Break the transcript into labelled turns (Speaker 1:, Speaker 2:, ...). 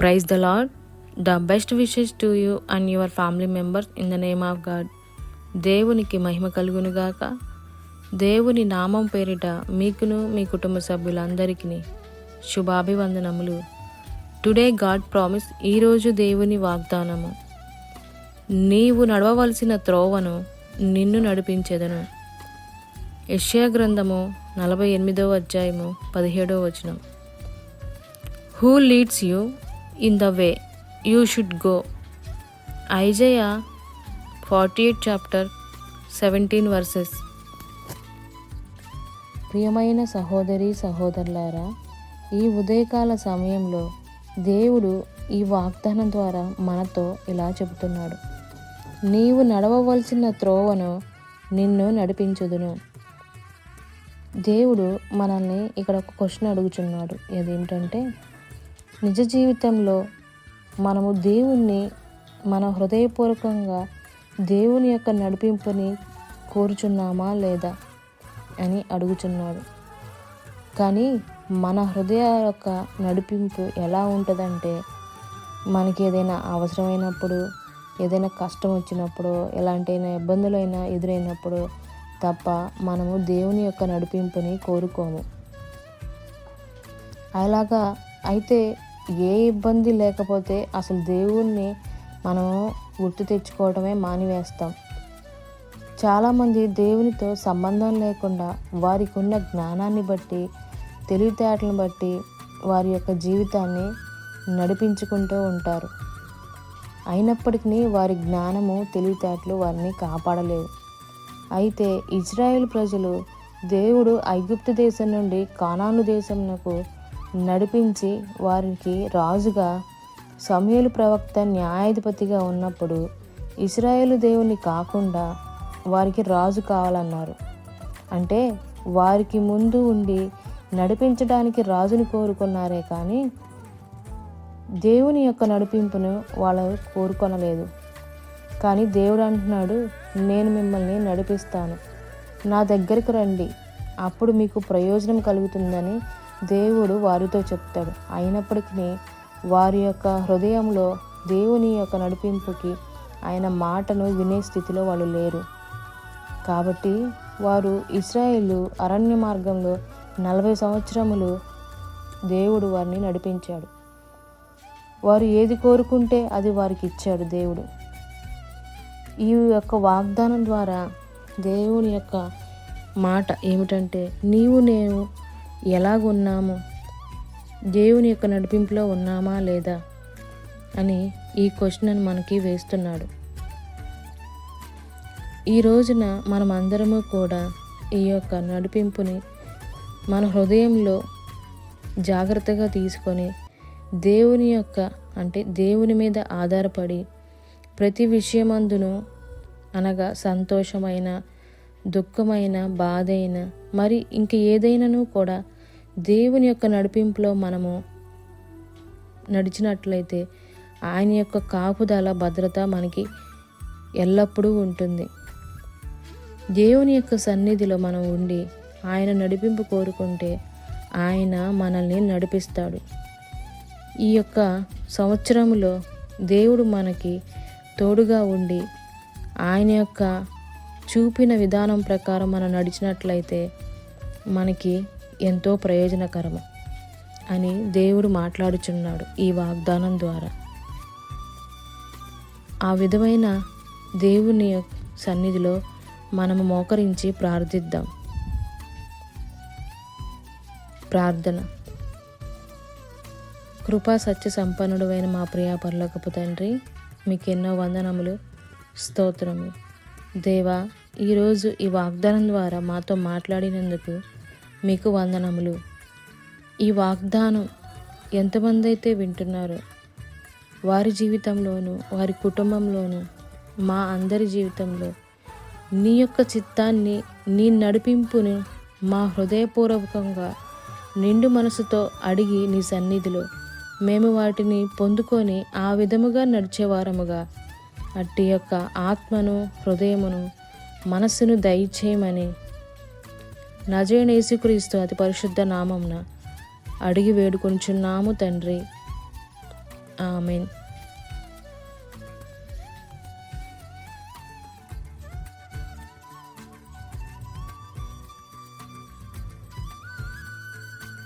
Speaker 1: Praise the Lord. The best wishes to you and your family members in the name of God. దేవునికి మహిమ కలుగునుగాక. దేవుని నామం పేరిట మీకును మీ కుటుంబ సభ్యులందరికీ శుభాభివందనములు. Today God promise. ఈరోజు దేవుని వాగ్దానము. నీవు నడవవలసిన త్రోవను నిన్ను నడిపించెదను. యెషయా గ్రంథము 48వ అధ్యాయము 17వ వచనం. Who leads you in the way you should go? Isaiah 48 chapter 17 verses. ప్రియమైన సహోదరి సహోదరులారా, ఈ ఉదయకాల సమయంలో దేవుడు ఈ వాగ్దానం ద్వారా మనతో ఇలా చెబుతున్నాడు. నీవు నడవవలసిన త్రోవను నిన్ను నడిపించుదును. దేవుడు మనల్ని ఇక్కడ ఒక క్వశ్చన్ అడుగుచున్నాడు. అదేంటంటే, నిజ జీవితంలో మనము దేవుణ్ణి మన హృదయపూర్వకంగా దేవుని యొక్క నడిపింపుని కోరుచున్నామా లేదా అని అడుగుచున్నాడు. కానీ మన హృదయ యొక్క నడిపింపు ఎలా ఉంటుందంటే, మనకి ఏదైనా అవసరమైనప్పుడు, ఏదైనా కష్టం వచ్చినప్పుడు, ఎలాంటైనా ఇబ్బందులైనా ఎదురైనప్పుడు తప్ప మనము దేవుని యొక్క నడిపింపుని కోరుకోము. అలాగా అయితే ఏ ఇబ్బంది లేకపోతే అసలు దేవుణ్ణి మనము గుర్తు తెచ్చుకోవడమే మానివేస్తాం. చాలామంది దేవునితో సంబంధం లేకుండా వారికి ఉన్న జ్ఞానాన్ని బట్టి, తెలివితేటలను బట్టి వారి యొక్క జీవితాన్ని నడిపించుకుంటూ ఉంటారు. అయినప్పటికీ వారి జ్ఞానము, తెలివితేటలు వారిని కాపాడలేవు. అయితే ఇజ్రాయేల్ ప్రజలు దేవుడు ఐగుప్తు దేశం నుండి కానాను దేశమునకు నడిపించి వారికి రాజుగా సమూయేలు ప్రవక్త న్యాయాధిపతిగా ఉన్నప్పుడు ఇశ్రాయేలు దేవుని కాకుండా వారికి రాజు కావాలన్నారు. అంటే వారికి ముందు ఉండి నడిపించడానికి రాజుని కోరుకున్నారే కానీ దేవుని యొక్క నడిపింపును వాళ్ళు కోరుకొనలేదు. కానీ దేవుడు అంటున్నాడు, నేను మిమ్మల్ని నడిపిస్తాను, నా దగ్గరికి రండి, అప్పుడు మీకు ప్రయోజనం కలుగుతుందని దేవుడు వారితో చెప్తాడు. అయినప్పటికీ వారి యొక్క హృదయంలో దేవుని యొక్క నడిపింపుకి, ఆయన మాటను వినే స్థితిలో వాళ్ళు లేరు. కాబట్టి వారు ఇశ్రాయేలు అరణ్య మార్గంలో 40 సంవత్సరములు దేవుడు వారిని నడిపించాడు. వారు ఏది కోరుకుంటే అది వారికి ఇచ్చాడు దేవుడు. ఈ యొక్క వాగ్దానం ద్వారా దేవుని యొక్క మాట ఏమిటంటే, నీవు నేను ఎలాగున్నాము, దేవుని యొక్క నడిపింపులో ఉన్నామా లేదా అని ఈ క్వశ్చన్ మనకి వేస్తున్నాడు. ఈ రోజున మనం అందరము కూడా ఈ యొక్క నడిపింపుని మన హృదయంలో జాగ్రత్తగా తీసుకొని దేవుని యొక్క అంటే దేవుని మీద ఆధారపడి ప్రతి విషయమందును, అనగా సంతోషమైన, దుఃఖమైన, బాధైన, మరి ఇంక ఏదైనాను కూడా దేవుని యొక్క నడిపింపులో మనము నడిచినట్లయితే ఆయన యొక్క కాపుదల, భద్రత మనకి ఎల్లప్పుడూ ఉంటుంది. దేవుని యొక్క సన్నిధిలో మనం ఉండి ఆయన నడిపింపు కోరుకుంటే ఆయన మనల్ని నడిపిస్తాడు. ఈ యొక్క సంవత్సరంలో దేవుడు మనకి తోడుగా ఉండి ఆయన యొక్క చూపిన విధానం ప్రకారం మనం నడిచినట్లయితే మనకి ఎంతో ప్రయోజనకరము అని దేవుడు మాట్లాడుచున్నాడు ఈ వాగ్దానం ద్వారా. ఆ విధమైన దేవుని సన్నిధిలో మనము మోకరించి ప్రార్థిద్దాం. ప్రార్థన. కృపా సత్య సంపన్నుడైన మా ప్రియ పరలోకపు తండ్రి, మీకు ఎన్నో వందనములు, స్తోత్రములు. దేవా, ఈరోజు ఈ వాగ్దానం ద్వారా మాతో మాట్లాడినందుకు మీకు వందనములు. ఈ వాగ్దానం ఎంతమంది అయితే వింటున్నారో వారి జీవితంలోనూ, వారి కుటుంబంలోనూ, మా అందరి జీవితంలో నీ యొక్క చిత్తాన్ని, నీ నడిపింపును మా హృదయపూర్వకంగా నిండు మనసుతో అడిగి నీ సన్నిధిలో మేము వాటిని పొందుకొని ఆ విధముగా నడిచేవారముగా అట్టి యొక్క ఆత్మను, హృదయమును, మనస్సును దయచేయమని నజరేయుడైన యేసుక్రీస్తు అతి పరిశుద్ధ నామమున అడిగి వేడుకొనుచున్నాము తండ్రి. ఆమెన్.